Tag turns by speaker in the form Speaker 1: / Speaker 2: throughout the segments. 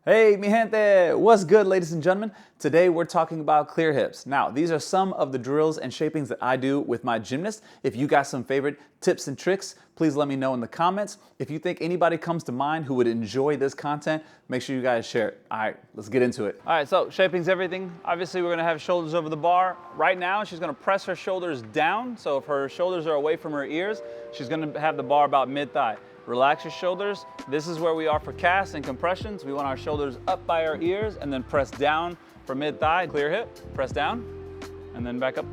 Speaker 1: Hey, mi gente! What's good, ladies and gentlemen? Today we're talking about clear hips. Now, these are some of the drills and shapings that I do with my gymnasts. If you got some favorite tips and tricks, please let me know in the comments. If you think anybody comes to mind who would enjoy this content, make sure you guys share it. All right, let's get into it. All right, so shaping's everything. Obviously, we're gonna have shoulders over the bar. Right now, she's gonna press her shoulders down. So if her shoulders are away from her ears, she's gonna have the bar about mid-thigh. Relax your shoulders. This is where we are for casts and compressions. We want our shoulders up by our ears and then press down for mid-thigh. Clear hip, press down, and then back up.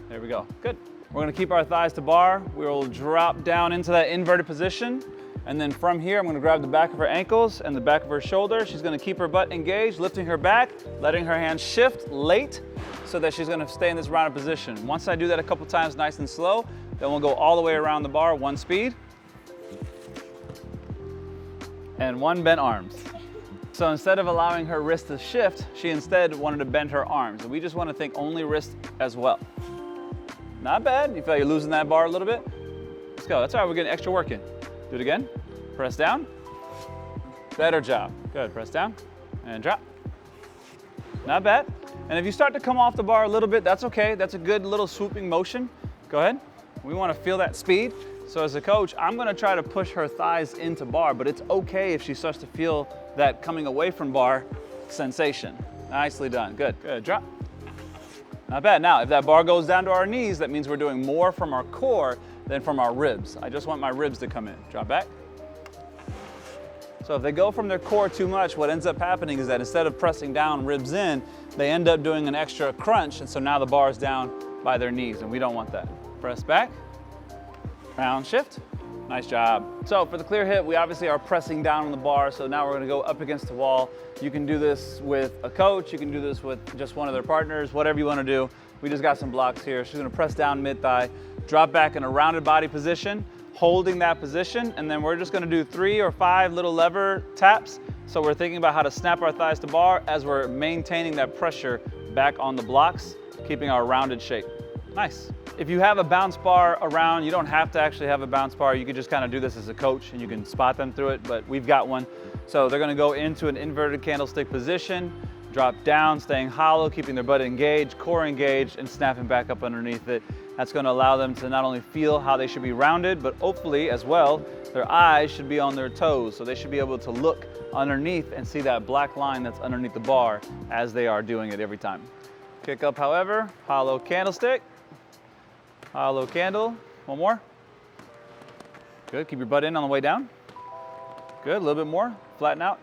Speaker 1: There we go, good. We're gonna keep our thighs to bar. We'll drop down into that inverted position. And then from here, I'm gonna grab the back of her ankles and the back of her shoulder. She's gonna keep her butt engaged, lifting her back, letting her hands shift late so that she's gonna stay in this rounded position. Once I do that a couple times nice and slow, then we'll go all the way around the bar, one speed. And one bent arms. So instead of allowing her wrist to shift, she instead wanted to bend her arms. And we just want to think only wrist as well. Not bad. You feel like you're losing that bar a little bit? Let's go. That's all right. We're getting extra work in. Do it again. Press down. Better job. Good. Press down and drop. Not bad. And if you start to come off the bar a little bit, that's okay. That's a good little swooping motion. Go ahead. We want to feel that speed. So as a coach, I'm gonna try to push her thighs into bar, but it's okay if she starts to feel that coming away from bar sensation. Nicely done, good, good, drop. Not bad. Now, if that bar goes down to our knees, that means we're doing more from our core than from our ribs. I just want my ribs to come in. Drop back. So if they go from their core too much, what ends up happening is that instead of pressing down, ribs in, they end up doing an extra crunch, and so now the bar is down by their knees, and we don't want that. Press back. Round shift, nice job. So for the clear hip, we obviously are pressing down on the bar, so now we're gonna go up against the wall. You can do this with a coach, you can do this with just one of their partners, whatever you wanna do. We just got some blocks here. She's gonna press down mid-thigh, drop back in a rounded body position, holding that position, and then we're just gonna do 3 or 5 little lever taps. So we're thinking about how to snap our thighs to bar as we're maintaining that pressure back on the blocks, keeping our rounded shape. Nice. If you have a bounce bar around, you don't have to actually have a bounce bar. You can just kind of do this as a coach and you can spot them through it, but we've got one. So they're gonna go into an inverted candlestick position, drop down, staying hollow, keeping their butt engaged, core engaged, and snapping back up underneath it. That's gonna allow them to not only feel how they should be rounded, but hopefully as well, their eyes should be on their toes. So they should be able to look underneath and see that black line that's underneath the bar as they are doing it every time. Kick up, however, hollow candlestick. Hollow candle, one more. Good, keep your butt in on the way down. Good, a little bit more, flatten out.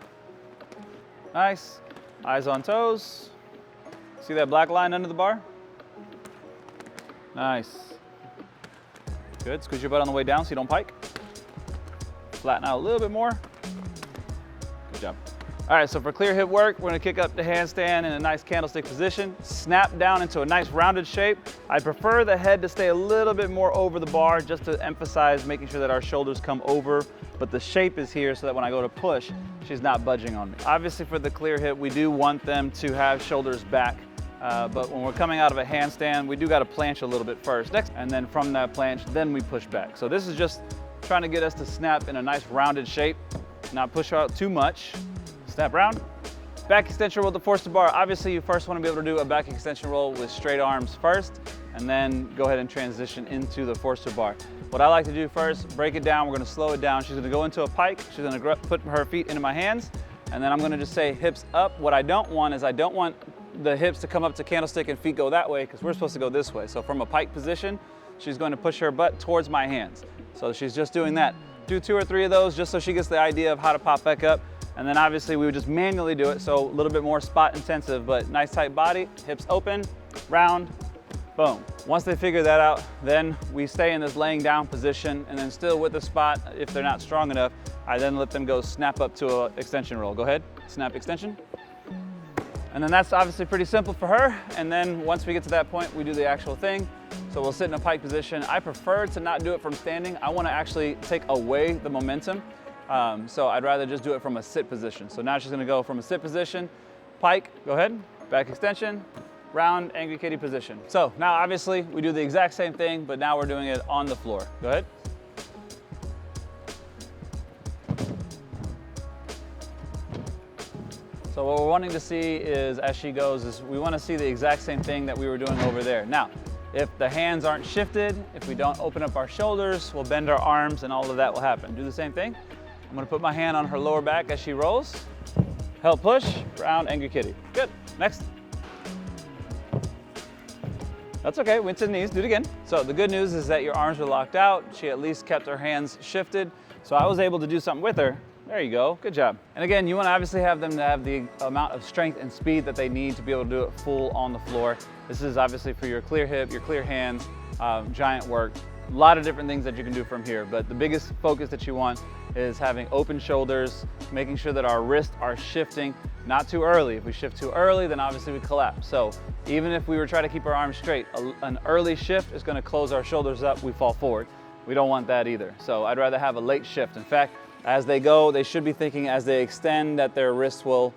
Speaker 1: Nice, eyes on toes. See that black line under the bar? Nice. Good, squeeze your butt on the way down so you don't pike. Flatten out a little bit more. Good job. All right, so for clear hip work, we're gonna kick up the handstand in a nice candlestick position, snap down into a nice rounded shape. I prefer the head to stay a little bit more over the bar just to emphasize making sure that our shoulders come over, but the shape is here so that when I go to push, she's not budging on me. Obviously for the clear hip, we do want them to have shoulders back, but when we're coming out of a handstand, we do gotta planche a little bit first. Next, and then from that planche, then we push back. So this is just trying to get us to snap in a nice rounded shape, not push out too much. Snap round. Back extension roll to force the bar. Obviously, you first want to be able to do a back extension roll with straight arms first, and then go ahead and transition into the forcer bar. What I like to do first, break it down. We're going to slow it down. She's going to go into a pike. She's going to put her feet into my hands, and then I'm going to just say hips up. What I don't want is I don't want the hips to come up to candlestick and feet go that way because we're supposed to go this way. So from a pike position, she's going to push her butt towards my hands. So she's just doing that. Do 2 or 3 of those just so she gets the idea of how to pop back up. And then obviously we would just manually do it, so a little bit more spot intensive, but nice tight body, hips open, round, boom. Once they figure that out, then we stay in this laying down position, and then still with the spot, if they're not strong enough, I then let them go snap up to an extension roll. Go ahead, snap extension. And then that's obviously pretty simple for her, and then once we get to that point, we do the actual thing. So we'll sit in a pike position. I prefer to not do it from standing. I wanna actually take away the momentum. So I'd rather just do it from a sit position. So now she's gonna go from a sit position, pike, go ahead, back extension, round, angry kitty position. So now obviously we do the exact same thing, but now we're doing it on the floor. Go ahead. So what we're wanting to see is, as she goes, is we want to see the exact same thing that we were doing over there. Now, if the hands aren't shifted, if we don't open up our shoulders, we'll bend our arms and all of that will happen. Do the same thing. I'm gonna put my hand on her lower back as she rolls. Help push, round, angry kitty. Good, next. That's okay, went to the knees, do it again. So the good news is that your arms were locked out. She at least kept her hands shifted. So I was able to do something with her. There you go, good job. And again, you wanna obviously have them to have the amount of strength and speed that they need to be able to do it full on the floor. This is obviously for your clear hip, your clear hands, giant work. A lot of different things that you can do from here, but the biggest focus that you want is having open shoulders, making sure that our wrists are shifting, not too early. If we shift too early, then obviously we collapse. So even if we were trying to keep our arms straight, an early shift is gonna close our shoulders up, we fall forward. We don't want that either. So I'd rather have a late shift. In fact, as they go, they should be thinking as they extend that their wrists will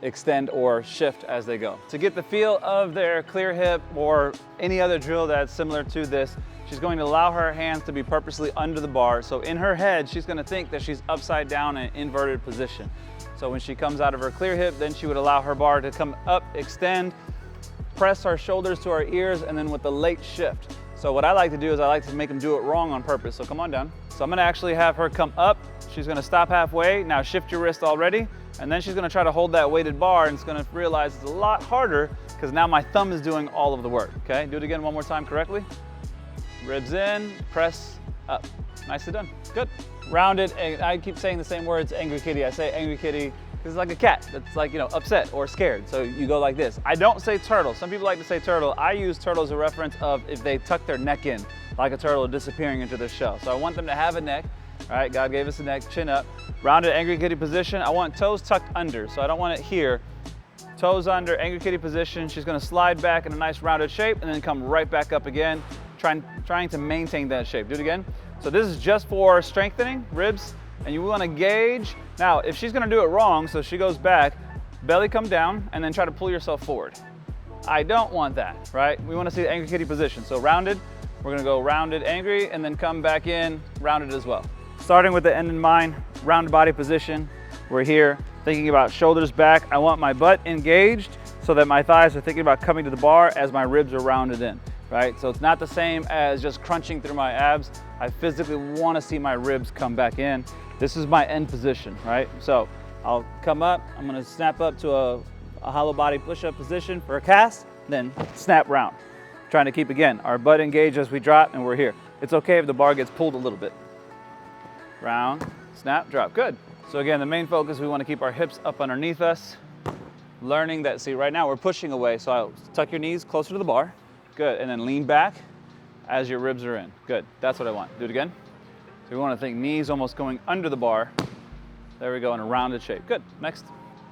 Speaker 1: extend or shift as they go. To get the feel of their clear hip or any other drill that's similar to this, she's going to allow her hands to be purposely under the bar. So in her head, she's going to think that she's upside down in an inverted position. So when she comes out of her clear hip, then she would allow her bar to come up, extend, press our shoulders to our ears, and then with the late shift. So what I like to do is I like to make them do it wrong on purpose. So come on down. So I'm going to actually have her come up. She's going to stop halfway. Now shift your wrist already. And then she's gonna try to hold that weighted bar and it's gonna realize it's a lot harder because now my thumb is doing all of the work, okay? Do it again one more time correctly. Ribs in, press up. Nicely done, good. Rounded, I keep saying the same words, angry kitty. I say angry kitty because it's like a cat that's like, you know, upset or scared. So you go like this. I don't say turtle. Some people like to say turtle. I use turtle as a reference of if they tuck their neck in, like a turtle disappearing into their shell. So I want them to have a neck. All right, God gave us a neck, chin up. Rounded angry kitty position. I want toes tucked under, so I don't want it here. Toes under, angry kitty position. She's gonna slide back in a nice rounded shape and then come right back up again, trying to maintain that shape. Do it again. So this is just for strengthening ribs, and you wanna gauge. Now, if she's gonna do it wrong, so she goes back, belly come down, and then try to pull yourself forward. I don't want that, right? We wanna see the angry kitty position. So rounded, we're gonna go rounded, angry, and then come back in, rounded as well. Starting with the end in mind, rounded body position. We're here thinking about shoulders back. I want my butt engaged so that my thighs are thinking about coming to the bar as my ribs are rounded in, right? So it's not the same as just crunching through my abs. I physically want to see my ribs come back in. This is my end position, right? So I'll come up, I'm gonna snap up to a hollow body push-up position for a cast, then snap round. Trying to keep, again, our butt engaged as we drop and we're here. It's okay if the bar gets pulled a little bit. Round, snap, drop, good. So again, the main focus, we want to keep our hips up underneath us. Learning that, see right now we're pushing away, so I'll tuck your knees closer to the bar. Good, and then lean back as your ribs are in. Good, that's what I want. Do it again. So we want to think knees almost going under the bar. There we go, in a rounded shape. Good, next.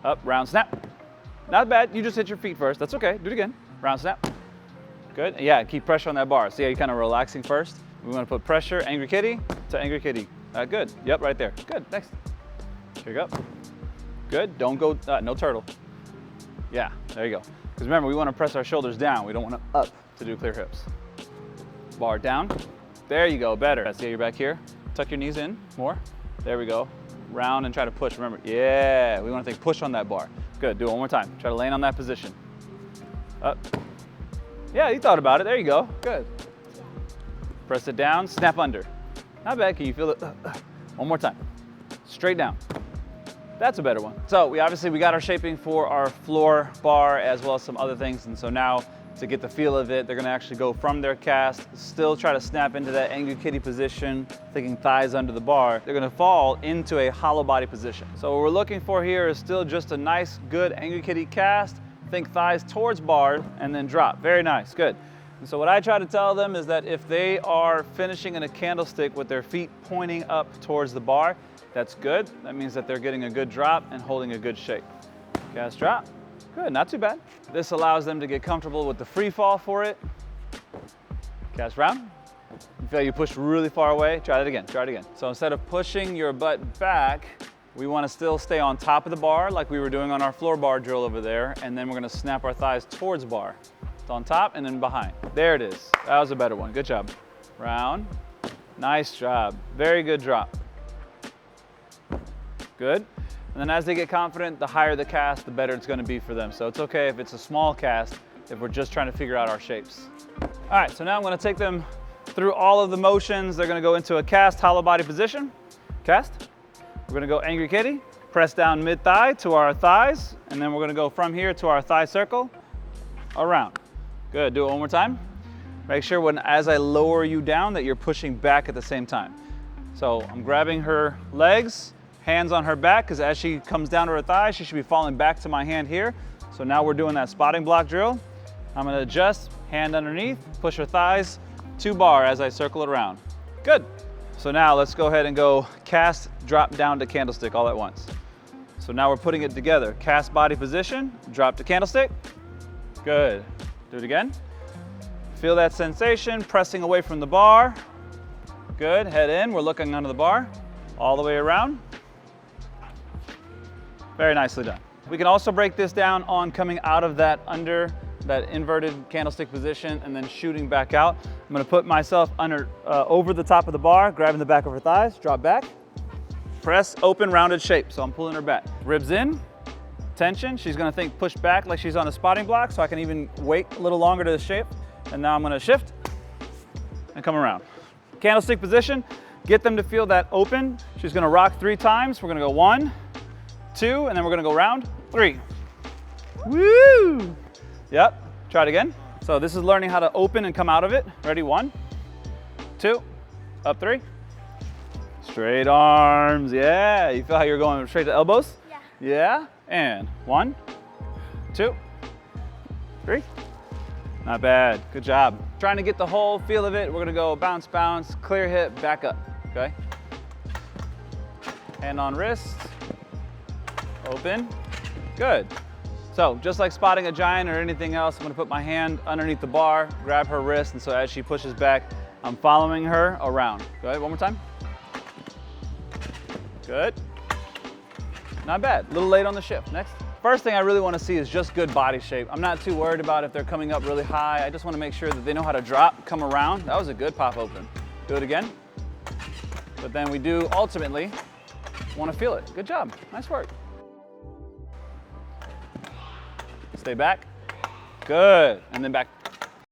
Speaker 1: Up, round, snap. Not bad, you just hit your feet first. That's okay, do it again. Round, snap. Good, yeah, keep pressure on that bar. See how you're kind of relaxing first? We want to put pressure, angry kitty to angry kitty. Good, yep, right there. Good, next. Here you go. Good, don't go, no turtle. Yeah, there you go. Because remember, we want to press our shoulders down. We don't want to up to do clear hips. Bar down. There you go, better. See how you're back here? Tuck your knees in more. There we go. Round and try to push, remember. Yeah, we want to think push on that bar. Good, do it one more time. Try to land on that position. Up. Yeah, you thought about it. There you go, good. Press it down, snap under. Not bad, can you feel it? One more time. Straight down. That's a better one. So we got our shaping for our floor bar as well as some other things. And so now to get the feel of it, they're gonna actually go from their cast, still try to snap into that angry kitty position, thinking thighs under the bar. They're gonna fall into a hollow body position. So what we're looking for here is still just a nice, good angry kitty cast. Think thighs towards bar and then drop. Very nice, good. And so what I try to tell them is that if they are finishing in a candlestick with their feet pointing up towards the bar, that's good. That means that they're getting a good drop and holding a good shape. Cast drop, good, not too bad. This allows them to get comfortable with the free fall for it. Cast round. You feel like you pushed really far away, try that again, try it again. So instead of pushing your butt back, we want to still stay on top of the bar like we were doing on our floor bar drill over there, and then we're going to snap our thighs towards bar. On top and then behind. There it is. That was a better one. Good job. Round. Nice job. Very good drop. Good. And then as they get confident, the higher the cast, the better it's going to be for them. So it's okay if it's a small cast if we're just trying to figure out our shapes. All right, so now I'm going to take them through all of the motions. They're going to go into a cast hollow body position. Cast. We're going to go angry kitty. Press down mid-thigh to our thighs, and then we're going to go from here to our thigh circle, around. Good, do it one more time. Make sure as I lower you down that you're pushing back at the same time. So I'm grabbing her legs, hands on her back, because as she comes down to her thigh, she should be falling back to my hand here. So now we're doing that spotting block drill. I'm going to adjust, hand underneath, push her thighs, 2 bar as I circle it around. Good. So now let's go ahead and go cast, drop down to candlestick all at once. So now we're putting it together. Cast body position, drop to candlestick. Good. Do it again. Feel that sensation, pressing away from the bar. Good, head in, we're looking under the bar, all the way around. Very nicely done. We can also break this down on coming out of that inverted candlestick position and then shooting back out. I'm gonna put myself over the top of the bar, grabbing the back of her thighs, drop back, press, open, rounded shape. So I'm pulling her back. Ribs in, tension. She's gonna think push back like she's on a spotting block, so I can even wait a little longer to the shape. And now I'm gonna shift and come around. Candlestick position, get them to feel that open. She's gonna rock 3 times. We're gonna go 1, 2, and then we're gonna go round 3. Woo! Yep, try it again. So this is learning how to open and come out of it. Ready, 1, 2, up 3. Straight arms, yeah. You feel how you're going straight to elbows?
Speaker 2: Yeah.
Speaker 1: Yeah, and 1, 2, 3. Not bad, good job. Trying to get the whole feel of it. We're gonna go bounce, bounce, clear hip, back up, okay? Hand on wrist, open, good. So just like spotting a giant or anything else, I'm gonna put my hand underneath the bar, grab her wrist, and so as she pushes back, I'm following her around. Go ahead, one more time. Good. Not bad, a little late on the shift. Next. First thing I really want to see is just good body shape. I'm not too worried about if they're coming up really high. I just want to make sure that they know how to drop, come around. That was a good pop open. Do it again. But then we do ultimately want to feel it. Good job. Nice work. Stay back. Good. And then back.